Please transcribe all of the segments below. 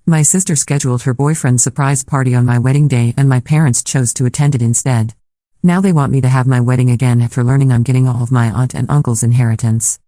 My sister scheduled her boyfriend's surprise party on my wedding day and my parents chose to attend it instead. Now they want me to have my wedding again after learning I'm getting all of my aunt and uncle's inheritance.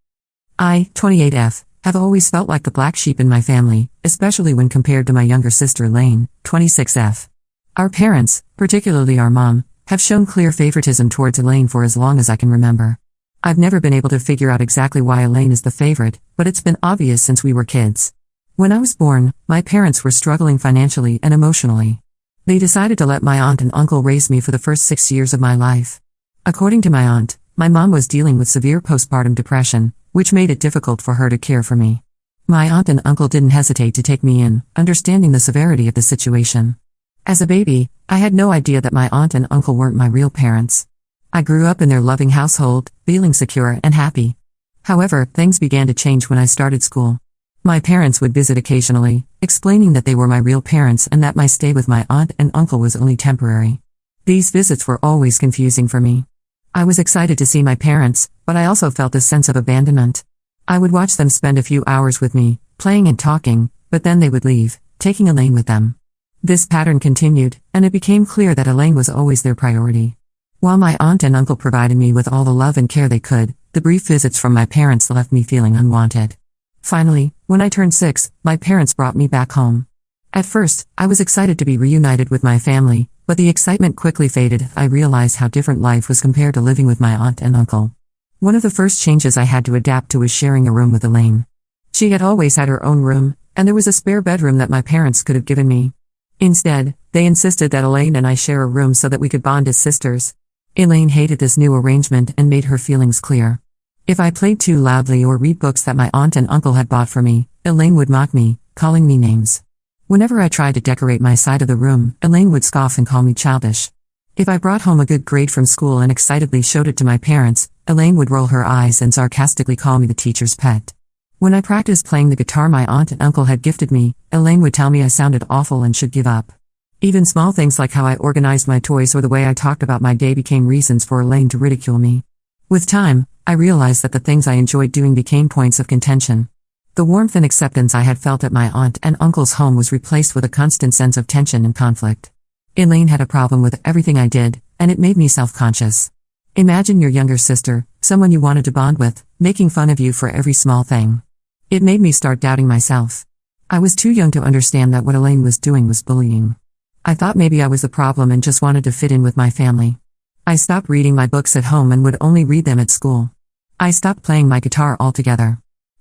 I, 28F, have always felt like the black sheep in my family, especially when compared to my younger sister Elaine, 26F. Our parents, particularly our mom, have shown clear favoritism towards Elaine for as long as I can remember. I've never been able to figure out exactly why Elaine is the favorite, but it's been obvious since we were kids. When I was born, my parents were struggling financially and emotionally. They decided to let my aunt and uncle raise me for the first 6 years of my life. According to my aunt, my mom was dealing with severe postpartum depression, which made it difficult for her to care for me. My aunt and uncle didn't hesitate to take me in, understanding the severity of the situation. As a baby, I had no idea that my aunt and uncle weren't my real parents. I grew up in their loving household, feeling secure and happy. However, things began to change when I started school. My parents would visit occasionally, explaining that they were my real parents and that my stay with my aunt and uncle was only temporary. These visits were always confusing for me. I was excited to see my parents, but I also felt a sense of abandonment. I would watch them spend a few hours with me, playing and talking, but then they would leave, taking Elaine with them. This pattern continued, and it became clear that Elaine was always their priority. While my aunt and uncle provided me with all the love and care they could, the brief visits from my parents left me feeling unwanted. Finally, when I turned 6, my parents brought me back home. At first, I was excited to be reunited with my family, but the excitement quickly faded. I realized how different life was compared to living with my aunt and uncle. One of the first changes I had to adapt to was sharing a room with Elaine. She had always had her own room, and there was a spare bedroom that my parents could have given me. Instead, they insisted that Elaine and I share a room so that we could bond as sisters. Elaine hated this new arrangement and made her feelings clear. If I played too loudly or read books that my aunt and uncle had bought for me, Elaine would mock me, calling me names. Whenever I tried to decorate my side of the room, Elaine would scoff and call me childish. If I brought home a good grade from school and excitedly showed it to my parents, Elaine would roll her eyes and sarcastically call me the teacher's pet. When I practiced playing the guitar my aunt and uncle had gifted me, Elaine would tell me I sounded awful and should give up. Even small things like how I organized my toys or the way I talked about my day became reasons for Elaine to ridicule me. With time, I realized that the things I enjoyed doing became points of contention. The warmth and acceptance I had felt at my aunt and uncle's home was replaced with a constant sense of tension and conflict. Elaine had a problem with everything I did, and it made me self-conscious. Imagine your younger sister, someone you wanted to bond with, making fun of you for every small thing. It made me start doubting myself. I was too young to understand that what Elaine was doing was bullying. I thought maybe I was the problem and just wanted to fit in with my family. I stopped reading my books at home and would only read them at school. I stopped playing my guitar altogether.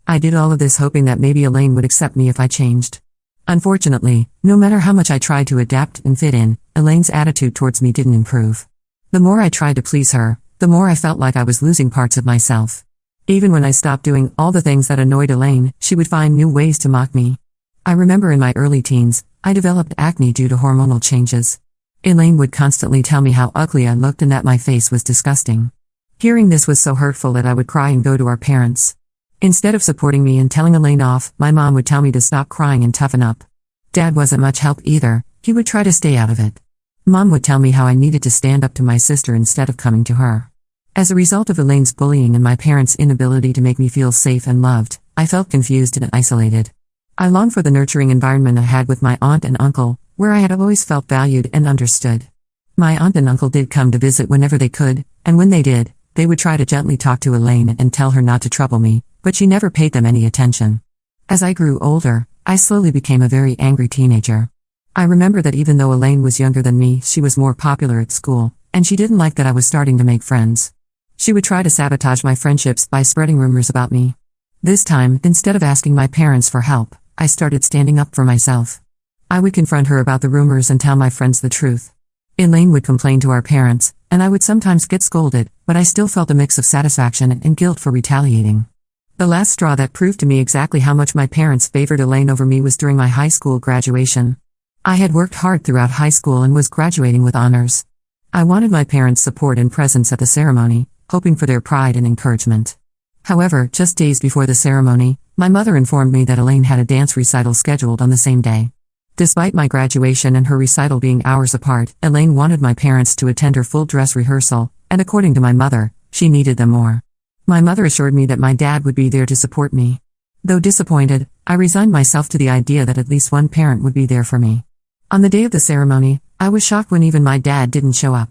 I did all of this hoping that maybe Elaine would accept me if I changed. Unfortunately, no matter how much I tried to adapt and fit in, Elaine's attitude towards me didn't improve. The more I tried to please her, the more I felt like I was losing parts of myself. Even when I stopped doing all the things that annoyed Elaine, she would find new ways to mock me. I remember in my early teens, I developed acne due to hormonal changes. Elaine would constantly tell me how ugly I looked and that my face was disgusting. Hearing this was so hurtful that I would cry and go to our parents. Instead of supporting me and telling Elaine off, my mom would tell me to stop crying and toughen up. Dad wasn't much help either, he would try to stay out of it. Mom would tell me how I needed to stand up to my sister instead of coming to her. As a result of Elaine's bullying and my parents' inability to make me feel safe and loved, I felt confused and isolated. I longed for the nurturing environment I had with my aunt and uncle, where I had always felt valued and understood. My aunt and uncle did come to visit whenever they could, and when they did, they would try to gently talk to Elaine and tell her not to trouble me, but she never paid them any attention. As I grew older, I slowly became a very angry teenager. I remember that even though Elaine was younger than me, she was more popular at school, and she didn't like that I was starting to make friends. She would try to sabotage my friendships by spreading rumors about me. This time, instead of asking my parents for help, I started standing up for myself. I would confront her about the rumors and tell my friends the truth. Elaine would complain to our parents, and I would sometimes get scolded, but I still felt a mix of satisfaction and guilt for retaliating. The last straw that proved to me exactly how much my parents favored Elaine over me was during my high school graduation. I had worked hard throughout high school and was graduating with honors. I wanted my parents' support and presence at the ceremony, hoping for their pride and encouragement. However, just days before the ceremony, my mother informed me that Elaine had a dance recital scheduled on the same day. Despite my graduation and her recital being hours apart, Elaine wanted my parents to attend her full dress rehearsal, and according to my mother, she needed them more. My mother assured me that my dad would be there to support me. Though disappointed, I resigned myself to the idea that at least one parent would be there for me. On the day of the ceremony, I was shocked when even my dad didn't show up.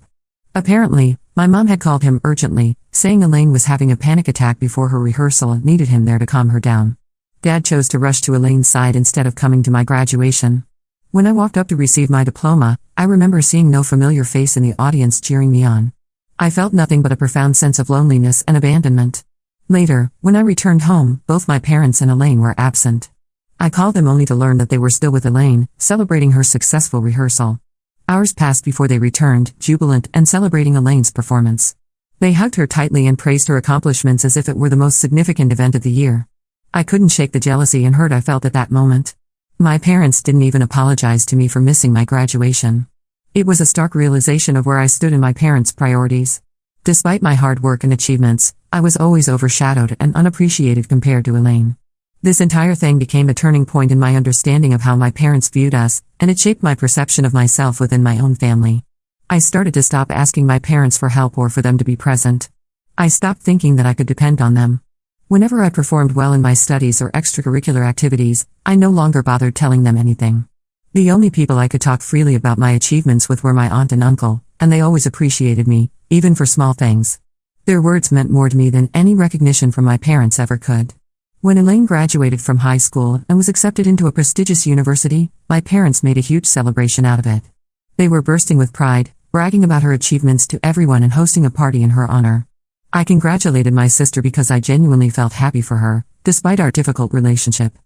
Apparently, my mom had called him urgently, saying Elaine was having a panic attack before her rehearsal and needed him there to calm her down. Dad chose to rush to Elaine's side instead of coming to my graduation. When I walked up to receive my diploma, I remember seeing no familiar face in the audience cheering me on. I felt nothing but a profound sense of loneliness and abandonment. Later, when I returned home, both my parents and Elaine were absent. I called them only to learn that they were still with Elaine, celebrating her successful rehearsal. Hours passed before they returned, jubilant and celebrating Elaine's performance. They hugged her tightly and praised her accomplishments as if it were the most significant event of the year. I couldn't shake the jealousy and hurt I felt at that moment. My parents didn't even apologize to me for missing my graduation. It was a stark realization of where I stood in my parents' priorities. Despite my hard work and achievements, I was always overshadowed and unappreciated compared to Elaine. This entire thing became a turning point in my understanding of how my parents viewed us, and it shaped my perception of myself within my own family. I started to stop asking my parents for help or for them to be present. I stopped thinking that I could depend on them. Whenever I performed well in my studies or extracurricular activities, I no longer bothered telling them anything. The only people I could talk freely about my achievements with were my aunt and uncle, and they always appreciated me, even for small things. Their words meant more to me than any recognition from my parents ever could. When Elaine graduated from high school and was accepted into a prestigious university, my parents made a huge celebration out of it. They were bursting with pride, bragging about her achievements to everyone and hosting a party in her honor. I congratulated my sister because I genuinely felt happy for her, despite our difficult relationship.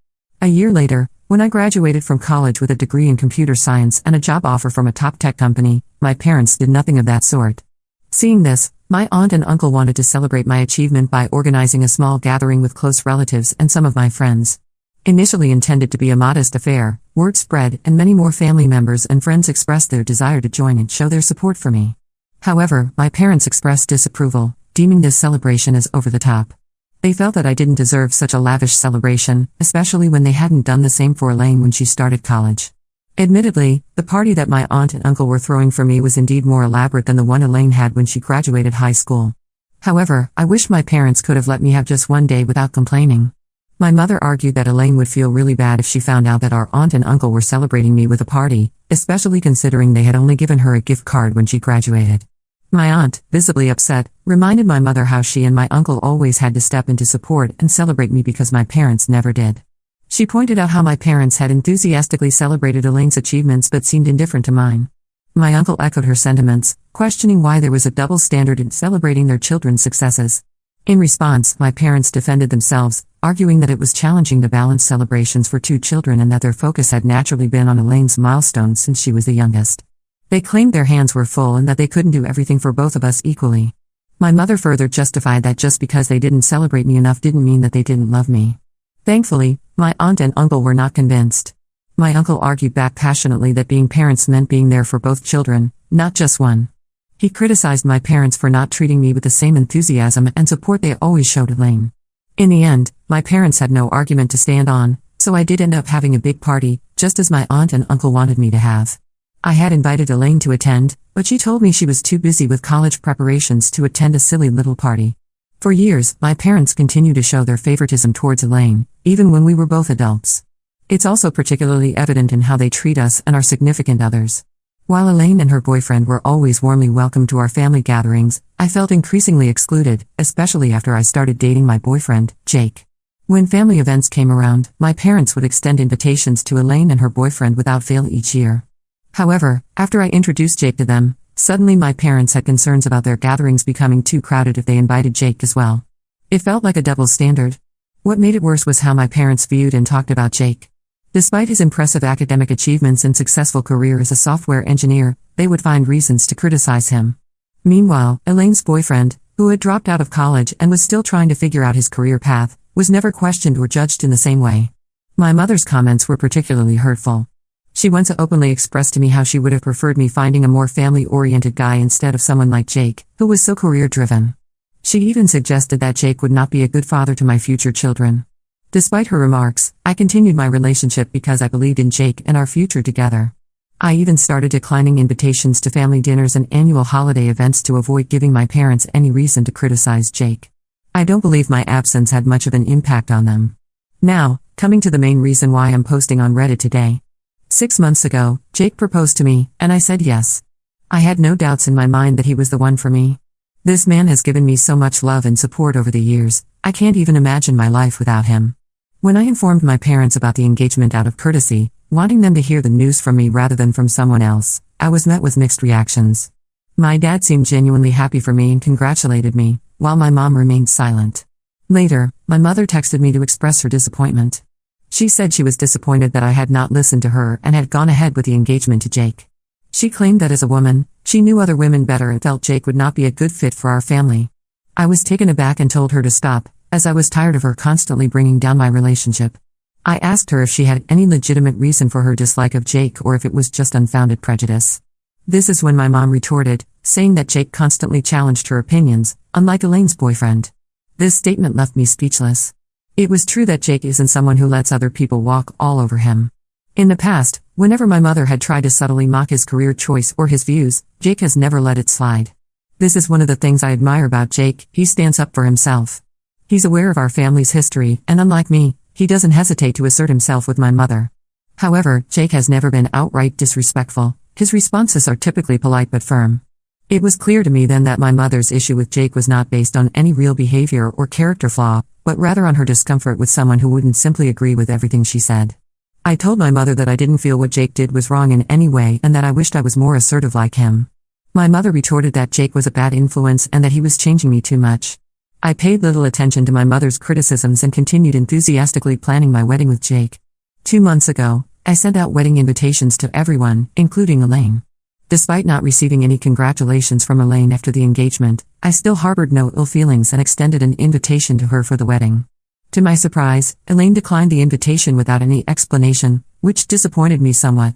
A year later, when I graduated from college with a degree in computer science and a job offer from a top tech company, my parents did nothing of that sort. Seeing this, my aunt and uncle wanted to celebrate my achievement by organizing a small gathering with close relatives and some of my friends. Initially intended to be a modest affair, word spread and many more family members and friends expressed their desire to join and show their support for me. However, my parents expressed disapproval, deeming this celebration as over the top. They felt that I didn't deserve such a lavish celebration, especially when they hadn't done the same for Elaine when she started college. Admittedly, the party that my aunt and uncle were throwing for me was indeed more elaborate than the one Elaine had when she graduated high school. However, I wish my parents could have let me have just one day without complaining. My mother argued that Elaine would feel really bad if she found out that our aunt and uncle were celebrating me with a party, especially considering they had only given her a gift card when she graduated. My aunt, visibly upset, reminded my mother how she and my uncle always had to step in to support and celebrate me because my parents never did. She pointed out how my parents had enthusiastically celebrated Elaine's achievements but seemed indifferent to mine. My uncle echoed her sentiments, questioning why there was a double standard in celebrating their children's successes. In response, my parents defended themselves, arguing that it was challenging to balance celebrations for two children and that their focus had naturally been on Elaine's milestones since she was the youngest. They claimed their hands were full and that they couldn't do everything for both of us equally. My mother further justified that just because they didn't celebrate me enough didn't mean that they didn't love me. Thankfully, my aunt and uncle were not convinced. My uncle argued back passionately that being parents meant being there for both children, not just one. He criticized my parents for not treating me with the same enthusiasm and support they always showed Elaine. In the end, my parents had no argument to stand on, so I did end up having a big party, just as my aunt and uncle wanted me to have. I had invited Elaine to attend, but she told me she was too busy with college preparations to attend a silly little party. For years, my parents continued to show their favoritism towards Elaine, even when we were both adults. It's also particularly evident in how they treat us and our significant others. While Elaine and her boyfriend were always warmly welcomed to our family gatherings, I felt increasingly excluded, especially after I started dating my boyfriend, Jake. When family events came around, my parents would extend invitations to Elaine and her boyfriend without fail each year. However, after I introduced Jake to them, suddenly my parents had concerns about their gatherings becoming too crowded if they invited Jake as well. It felt like a double standard. What made it worse was how my parents viewed and talked about Jake. Despite his impressive academic achievements and successful career as a software engineer, they would find reasons to criticize him. Meanwhile, Elaine's boyfriend, who had dropped out of college and was still trying to figure out his career path, was never questioned or judged in the same way. My mother's comments were particularly hurtful. She once openly expressed to me how she would have preferred me finding a more family-oriented guy instead of someone like Jake, who was so career-driven. She even suggested that Jake would not be a good father to my future children. Despite her remarks, I continued my relationship because I believed in Jake and our future together. I even started declining invitations to family dinners and annual holiday events to avoid giving my parents any reason to criticize Jake. I don't believe my absence had much of an impact on them. Now, Coming to the main reason why I'm posting on Reddit today. 6 months ago, Jake proposed to me, and I said yes. I had no doubts in my mind that he was the one for me. This man has given me so much love and support over the years, I can't even imagine my life without him. When I informed my parents about the engagement out of courtesy, wanting them to hear the news from me rather than from someone else, I was met with mixed reactions. My dad seemed genuinely happy for me and congratulated me, while my mom remained silent. Later, my mother texted me to express her disappointment. She said she was disappointed that I had not listened to her and had gone ahead with the engagement to Jake. She claimed that as a woman, she knew other women better and felt Jake would not be a good fit for our family. I was taken aback and told her to stop, as I was tired of her constantly bringing down my relationship. I asked her if she had any legitimate reason for her dislike of Jake or if it was just unfounded prejudice. This is when my mom retorted, saying that Jake constantly challenged her opinions, unlike Elaine's boyfriend. This statement left me speechless. It was true that Jake isn't someone who lets other people walk all over him. In the past, whenever my mother had tried to subtly mock his career choice or his views, Jake has never let it slide. This is one of the things I admire about Jake, he stands up for himself. He's aware of our family's history, and unlike me, he doesn't hesitate to assert himself with my mother. However, Jake has never been outright disrespectful. His responses are typically polite but firm. It was clear to me then that my mother's issue with Jake was not based on any real behavior or character flaw, but rather on her discomfort with someone who wouldn't simply agree with everything she said. I told my mother that I didn't feel what Jake did was wrong in any way and that I wished I was more assertive like him. My mother retorted that Jake was a bad influence and that he was changing me too much. I paid little attention to my mother's criticisms and continued enthusiastically planning my wedding with Jake. 2 months ago, I sent out wedding invitations to everyone, including Elaine. Despite not receiving any congratulations from Elaine after the engagement, I still harbored no ill feelings and extended an invitation to her for the wedding. To my surprise, Elaine declined the invitation without any explanation, which disappointed me somewhat.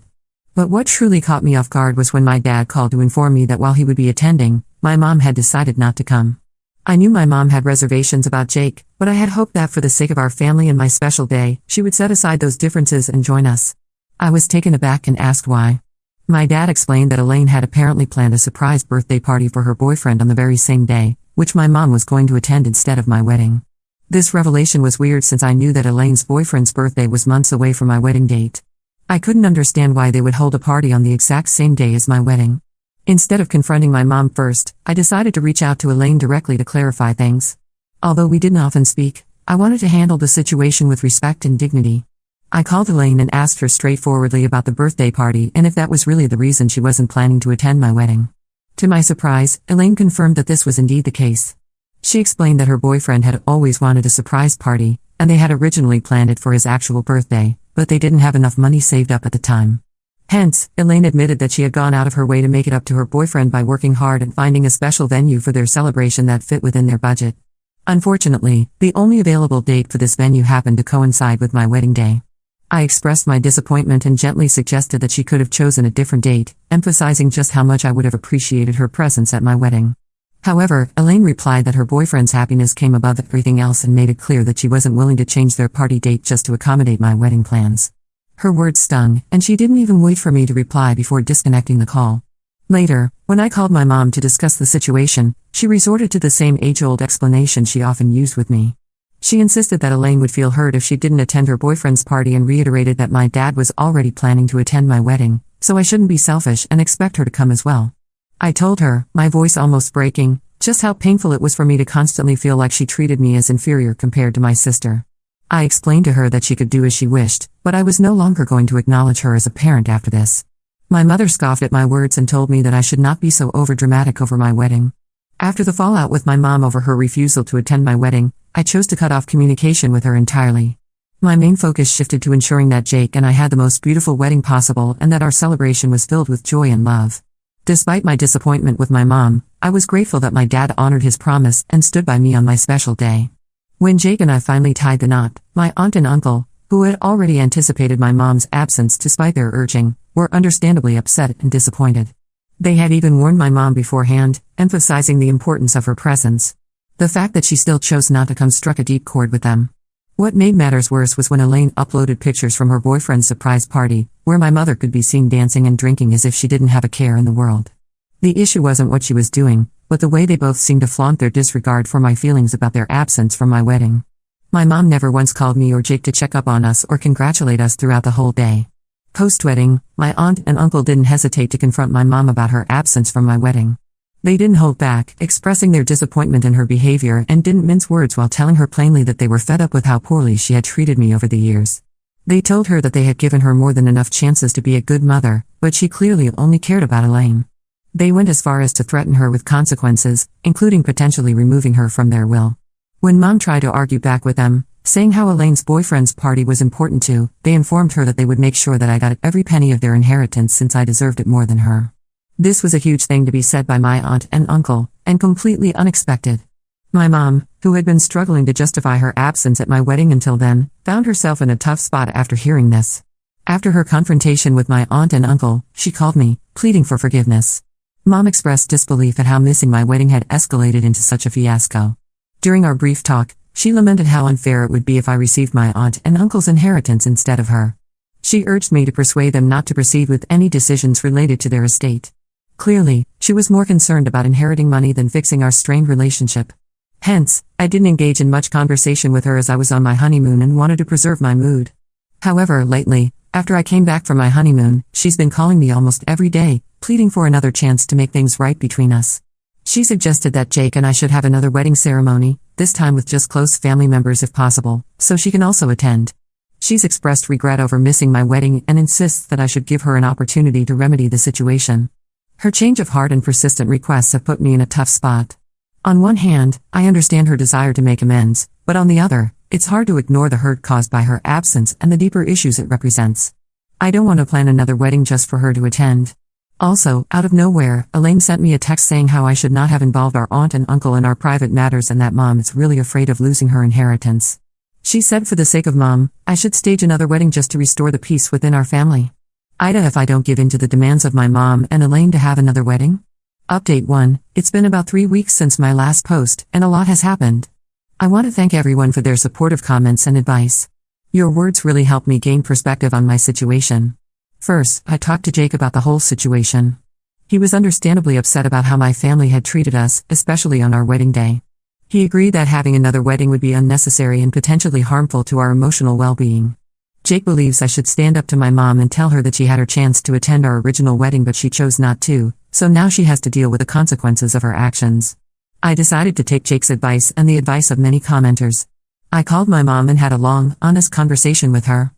But what truly caught me off guard was when my dad called to inform me that while he would be attending, my mom had decided not to come. I knew my mom had reservations about Jake, but I had hoped that for the sake of our family and my special day, she would set aside those differences and join us. I was taken aback and asked why. My dad explained that Elaine had apparently planned a surprise birthday party for her boyfriend on the very same day, which my mom was going to attend instead of my wedding. This revelation was weird since I knew that Elaine's boyfriend's birthday was months away from my wedding date. I couldn't understand why they would hold a party on the exact same day as my wedding. Instead of confronting my mom first, I decided to reach out to Elaine directly to clarify things. Although we didn't often speak, I wanted to handle the situation with respect and dignity. I called Elaine and asked her straightforwardly about the birthday party and if that was really the reason she wasn't planning to attend my wedding. To my surprise, Elaine confirmed that this was indeed the case. She explained that her boyfriend had always wanted a surprise party, and they had originally planned it for his actual birthday, but they didn't have enough money saved up at the time. Hence, Elaine admitted that she had gone out of her way to make it up to her boyfriend by working hard and finding a special venue for their celebration that fit within their budget. Unfortunately, the only available date for this venue happened to coincide with my wedding day. I expressed my disappointment and gently suggested that she could have chosen a different date, emphasizing just how much I would have appreciated her presence at my wedding. However, Elaine replied that her boyfriend's happiness came above everything else and made it clear that she wasn't willing to change their party date just to accommodate my wedding plans. Her words stung, and she didn't even wait for me to reply before disconnecting the call. Later, when I called my mom to discuss the situation, she resorted to the same age-old explanation she often used with me. She insisted that Elaine would feel hurt if she didn't attend her boyfriend's party and reiterated that my dad was already planning to attend my wedding, so I shouldn't be selfish and expect her to come as well. I told her, my voice almost breaking, just how painful it was for me to constantly feel like she treated me as inferior compared to my sister. I explained to her that she could do as she wished, but I was no longer going to acknowledge her as a parent after this. My mother scoffed at my words and told me that I should not be so overdramatic over my wedding. After the fallout with my mom over her refusal to attend my wedding, I chose to cut off communication with her entirely. My main focus shifted to ensuring that Jake and I had the most beautiful wedding possible and that our celebration was filled with joy and love. Despite my disappointment with my mom, I was grateful that my dad honored his promise and stood by me on my special day. When Jake and I finally tied the knot, my aunt and uncle, who had already anticipated my mom's absence despite their urging, were understandably upset and disappointed. They had even warned my mom beforehand, emphasizing the importance of her presence. The fact that she still chose not to come struck a deep chord with them. What made matters worse was when Elaine uploaded pictures from her boyfriend's surprise party, where my mother could be seen dancing and drinking as if she didn't have a care in the world. The issue wasn't what she was doing, but the way they both seemed to flaunt their disregard for my feelings about their absence from my wedding. My mom never once called me or Jake to check up on us or congratulate us throughout the whole day. Post-wedding, my aunt and uncle didn't hesitate to confront my mom about her absence from my wedding. They didn't hold back, expressing their disappointment in her behavior and didn't mince words while telling her plainly that they were fed up with how poorly she had treated me over the years. They told her that they had given her more than enough chances to be a good mother, but she clearly only cared about Elaine. They went as far as to threaten her with consequences, including potentially removing her from their will. When Mom tried to argue back with them, saying how Elaine's boyfriend's party was important too, they informed her that they would make sure that I got every penny of their inheritance since I deserved it more than her. This was a huge thing to be said by my aunt and uncle, and completely unexpected. My mom, who had been struggling to justify her absence at my wedding until then, found herself in a tough spot after hearing this. After her confrontation with my aunt and uncle, she called me, pleading for forgiveness. Mom expressed disbelief at how missing my wedding had escalated into such a fiasco. During our brief talk, she lamented how unfair it would be if I received my aunt and uncle's inheritance instead of her. She urged me to persuade them not to proceed with any decisions related to their estate. Clearly, she was more concerned about inheriting money than fixing our strained relationship. Hence, I didn't engage in much conversation with her as I was on my honeymoon and wanted to preserve my mood. However, lately, after I came back from my honeymoon, she's been calling me almost every day, pleading for another chance to make things right between us. She suggested that Jake and I should have another wedding ceremony, this time with just close family members if possible, so she can also attend. She's expressed regret over missing my wedding and insists that I should give her an opportunity to remedy the situation. Her change of heart and persistent requests have put me in a tough spot. On one hand, I understand her desire to make amends, but on the other, it's hard to ignore the hurt caused by her absence and the deeper issues it represents. I don't want to plan another wedding just for her to attend. Also, out of nowhere, Elaine sent me a text saying how I should not have involved our aunt and uncle in our private matters and that Mom is really afraid of losing her inheritance. She said for the sake of Mom, I should stage another wedding just to restore the peace within our family. Ida, if I don't give in to the demands of my mom and Elaine to have another wedding? Update 1. It's been about 3 weeks since my last post, and a lot has happened. I want to thank everyone for their supportive comments and advice. Your words really helped me gain perspective on my situation. First, I talked to Jake about the whole situation. He was understandably upset about how my family had treated us, especially on our wedding day. He agreed that having another wedding would be unnecessary and potentially harmful to our emotional well-being. Jake believes I should stand up to my mom and tell her that she had her chance to attend our original wedding but she chose not to, so now she has to deal with the consequences of her actions. I decided to take Jake's advice and the advice of many commenters. I called my mom and had a long, honest conversation with her.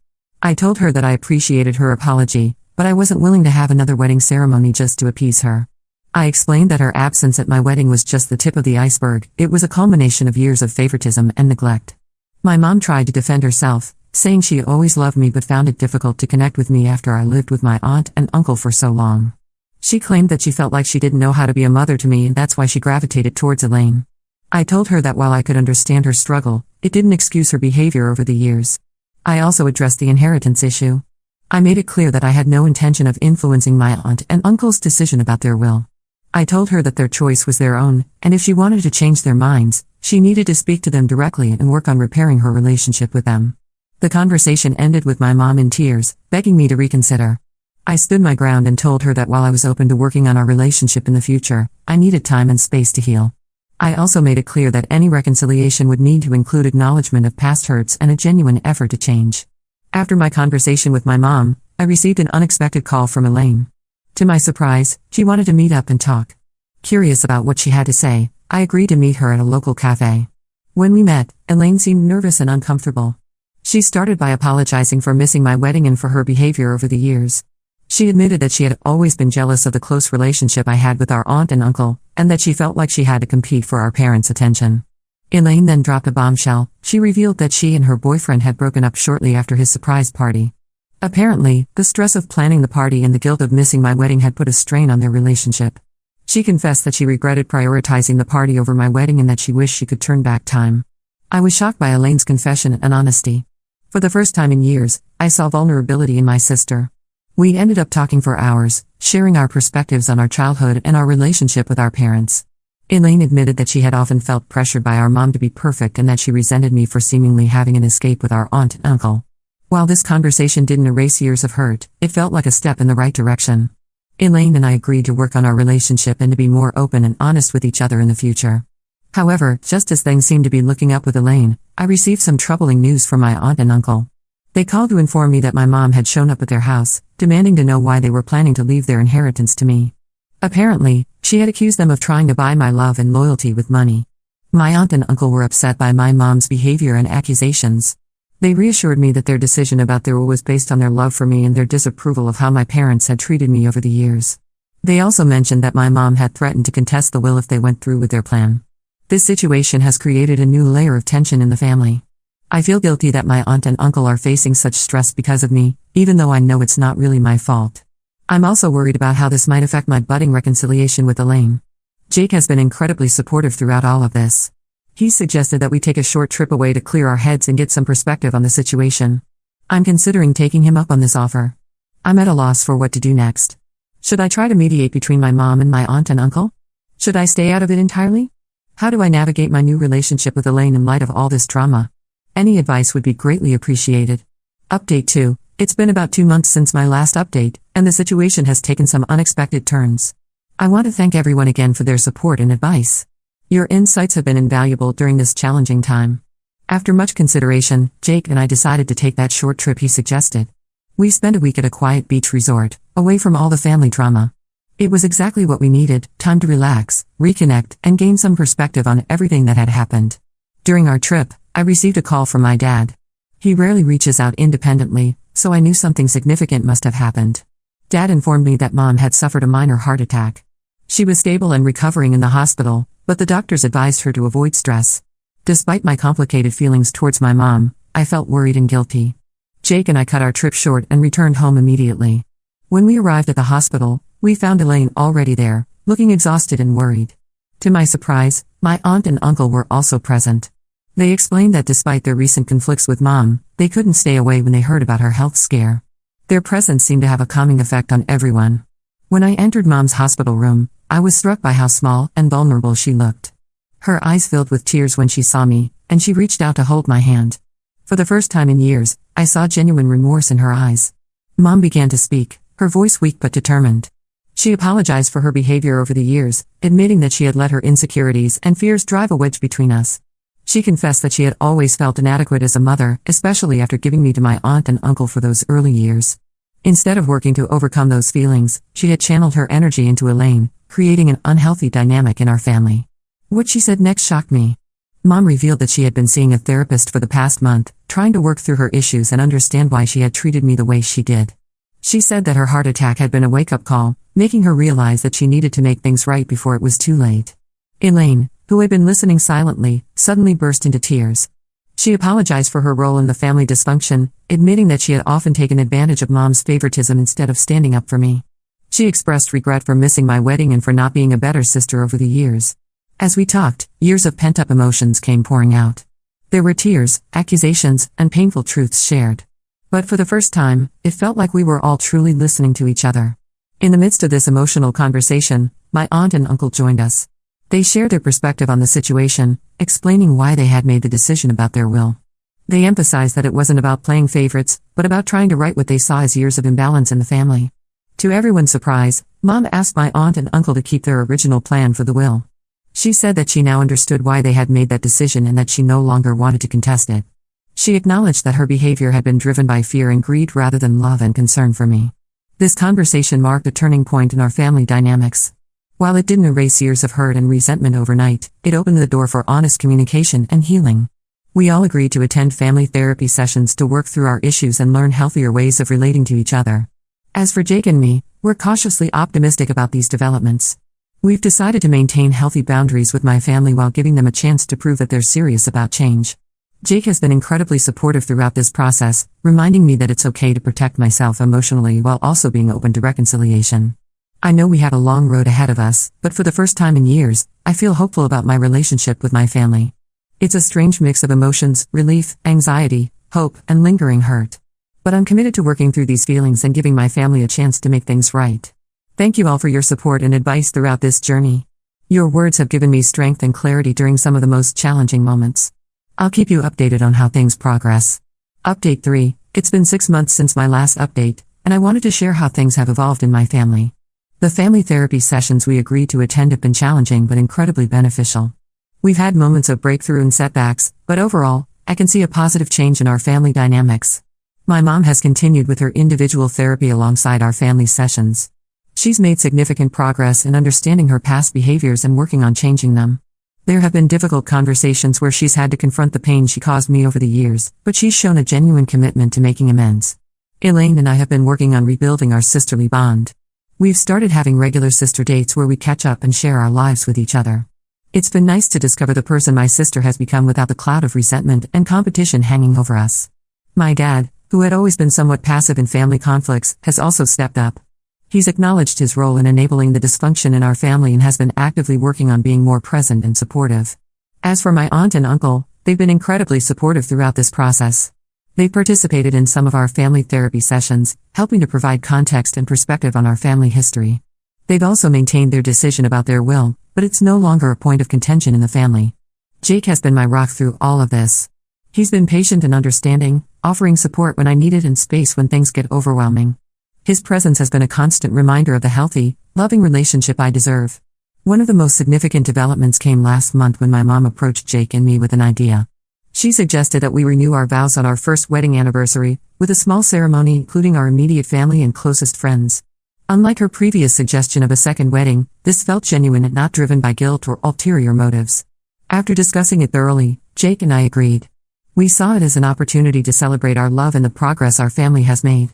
I told her that I appreciated her apology, but I wasn't willing to have another wedding ceremony just to appease her. I explained that her absence at my wedding was just the tip of the iceberg. It was a culmination of years of favoritism and neglect. My mom tried to defend herself, saying she always loved me but found it difficult to connect with me after I lived with my aunt and uncle for so long. She claimed that she felt like she didn't know how to be a mother to me and that's why she gravitated towards Elaine. I told her that while I could understand her struggle, it didn't excuse her behavior over the years. I also addressed the inheritance issue. I made it clear that I had no intention of influencing my aunt and uncle's decision about their will. I told her that their choice was their own, and if she wanted to change their minds, she needed to speak to them directly and work on repairing her relationship with them. The conversation ended with my mom in tears, begging me to reconsider. I stood my ground and told her that while I was open to working on our relationship in the future, I needed time and space to heal. I also made it clear that any reconciliation would need to include acknowledgement of past hurts and a genuine effort to change. After my conversation with my mom, I received an unexpected call from Elaine. To my surprise, she wanted to meet up and talk. Curious about what she had to say, I agreed to meet her at a local cafe. When we met, Elaine seemed nervous and uncomfortable. She started by apologizing for missing my wedding and for her behavior over the years. She admitted that she had always been jealous of the close relationship I had with our aunt and uncle, and that she felt like she had to compete for our parents' attention. Elaine then dropped a bombshell. She revealed that she and her boyfriend had broken up shortly after his surprise party. Apparently, the stress of planning the party and the guilt of missing my wedding had put a strain on their relationship. She confessed that she regretted prioritizing the party over my wedding and that she wished she could turn back time. I was shocked by Elaine's confession and honesty. For the first time in years, I saw vulnerability in my sister. We ended up talking for hours, sharing our perspectives on our childhood and our relationship with our parents. Elaine admitted that she had often felt pressured by our mom to be perfect and that she resented me for seemingly having an escape with our aunt and uncle. While this conversation didn't erase years of hurt, it felt like a step in the right direction. Elaine and I agreed to work on our relationship and to be more open and honest with each other in the future. However, just as things seemed to be looking up with Elaine, I received some troubling news from my aunt and uncle. They called to inform me that my mom had shown up at their house, demanding to know why they were planning to leave their inheritance to me. Apparently, she had accused them of trying to buy my love and loyalty with money. My aunt and uncle were upset by my mom's behavior and accusations. They reassured me that their decision about their will was based on their love for me and their disapproval of how my parents had treated me over the years. They also mentioned that my mom had threatened to contest the will if they went through with their plan. This situation has created a new layer of tension in the family. I feel guilty that my aunt and uncle are facing such stress because of me, even though I know it's not really my fault. I'm also worried about how this might affect my budding reconciliation with Elaine. Jake has been incredibly supportive throughout all of this. He suggested that we take a short trip away to clear our heads and get some perspective on the situation. I'm considering taking him up on this offer. I'm at a loss for what to do next. Should I try to mediate between my mom and my aunt and uncle? Should I stay out of it entirely? How do I navigate my new relationship with Elaine in light of all this drama? Any advice would be greatly appreciated. Update 2. It's been about 2 months since my last update, and the situation has taken some unexpected turns. I want to thank everyone again for their support and advice. Your insights have been invaluable during this challenging time. After much consideration, Jake and I decided to take that short trip he suggested. We spent a week at a quiet beach resort, away from all the family drama. It was exactly what we needed, time to relax, reconnect, and gain some perspective on everything that had happened. During our trip, I received a call from my dad. He rarely reaches out independently, so I knew something significant must have happened. Dad informed me that Mom had suffered a minor heart attack. She was stable and recovering in the hospital, but the doctors advised her to avoid stress. Despite my complicated feelings towards my mom, I felt worried and guilty. Jake and I cut our trip short and returned home immediately. When we arrived at the hospital, we found Elaine already there, looking exhausted and worried. To my surprise, my aunt and uncle were also present. They explained that despite their recent conflicts with Mom, they couldn't stay away when they heard about her health scare. Their presence seemed to have a calming effect on everyone. When I entered Mom's hospital room, I was struck by how small and vulnerable she looked. Her eyes filled with tears when she saw me, and she reached out to hold my hand. For the first time in years, I saw genuine remorse in her eyes. Mom began to speak, her voice weak but determined. She apologized for her behavior over the years, admitting that she had let her insecurities and fears drive a wedge between us. She confessed that she had always felt inadequate as a mother, especially after giving me to my aunt and uncle for those early years. Instead of working to overcome those feelings, she had channeled her energy into Elaine, creating an unhealthy dynamic in our family. What she said next shocked me. Mom revealed that she had been seeing a therapist for the past month, trying to work through her issues and understand why she had treated me the way she did. She said that her heart attack had been a wake-up call, making her realize that she needed to make things right before it was too late. Elaine, who had been listening silently, suddenly burst into tears. She apologized for her role in the family dysfunction, admitting that she had often taken advantage of Mom's favoritism instead of standing up for me. She expressed regret for missing my wedding and for not being a better sister over the years. As we talked, years of pent-up emotions came pouring out. There were tears, accusations, and painful truths shared. But for the first time, it felt like we were all truly listening to each other. In the midst of this emotional conversation, my aunt and uncle joined us. They shared their perspective on the situation, explaining why they had made the decision about their will. They emphasized that it wasn't about playing favorites, but about trying to right what they saw as years of imbalance in the family. To everyone's surprise, Mom asked my aunt and uncle to keep their original plan for the will. She said that she now understood why they had made that decision and that she no longer wanted to contest it. She acknowledged that her behavior had been driven by fear and greed rather than love and concern for me. This conversation marked a turning point in our family dynamics. While it didn't erase years of hurt and resentment overnight, it opened the door for honest communication and healing. We all agreed to attend family therapy sessions to work through our issues and learn healthier ways of relating to each other. As for Jake and me, we're cautiously optimistic about these developments. We've decided to maintain healthy boundaries with my family while giving them a chance to prove that they're serious about change. Jake has been incredibly supportive throughout this process, reminding me that it's okay to protect myself emotionally while also being open to reconciliation. I know we have a long road ahead of us, but for the first time in years, I feel hopeful about my relationship with my family. It's a strange mix of emotions, relief, anxiety, hope, and lingering hurt. But I'm committed to working through these feelings and giving my family a chance to make things right. Thank you all for your support and advice throughout this journey. Your words have given me strength and clarity during some of the most challenging moments. I'll keep you updated on how things progress. Update 3. It's been 6 months since my last update, and I wanted to share how things have evolved in my family. The family therapy sessions we agreed to attend have been challenging but incredibly beneficial. We've had moments of breakthrough and setbacks, but overall, I can see a positive change in our family dynamics. My mom has continued with her individual therapy alongside our family sessions. She's made significant progress in understanding her past behaviors and working on changing them. There have been difficult conversations where she's had to confront the pain she caused me over the years, but she's shown a genuine commitment to making amends. Elaine and I have been working on rebuilding our sisterly bond. We've started having regular sister dates where we catch up and share our lives with each other. It's been nice to discover the person my sister has become without the cloud of resentment and competition hanging over us. My dad, who had always been somewhat passive in family conflicts, has also stepped up. He's acknowledged his role in enabling the dysfunction in our family and has been actively working on being more present and supportive. As for my aunt and uncle, they've been incredibly supportive throughout this process. They've participated in some of our family therapy sessions, helping to provide context and perspective on our family history. They've also maintained their decision about their will, but it's no longer a point of contention in the family. Jake has been my rock through all of this. He's been patient and understanding, offering support when I need it and space when things get overwhelming. His presence has been a constant reminder of the healthy, loving relationship I deserve. One of the most significant developments came last month when my mom approached Jake and me with an idea. She suggested that we renew our vows on our first wedding anniversary, with a small ceremony including our immediate family and closest friends. Unlike her previous suggestion of a second wedding, this felt genuine and not driven by guilt or ulterior motives. After discussing it thoroughly, Jake and I agreed. We saw it as an opportunity to celebrate our love and the progress our family has made.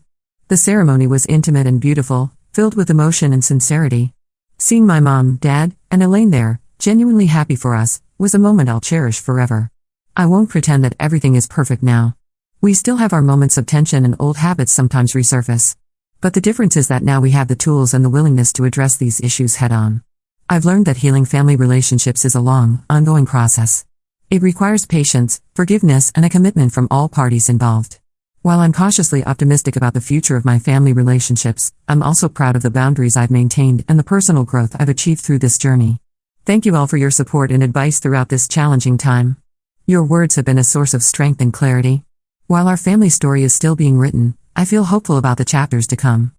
The ceremony was intimate and beautiful, filled with emotion and sincerity. Seeing my mom, dad, and Elaine there, genuinely happy for us, was a moment I'll cherish forever. I won't pretend that everything is perfect now. We still have our moments of tension and old habits sometimes resurface. But the difference is that now we have the tools and the willingness to address these issues head-on. I've learned that healing family relationships is a long, ongoing process. It requires patience, forgiveness, and a commitment from all parties involved. While I'm cautiously optimistic about the future of my family relationships, I'm also proud of the boundaries I've maintained and the personal growth I've achieved through this journey. Thank you all for your support and advice throughout this challenging time. Your words have been a source of strength and clarity. While our family story is still being written, I feel hopeful about the chapters to come.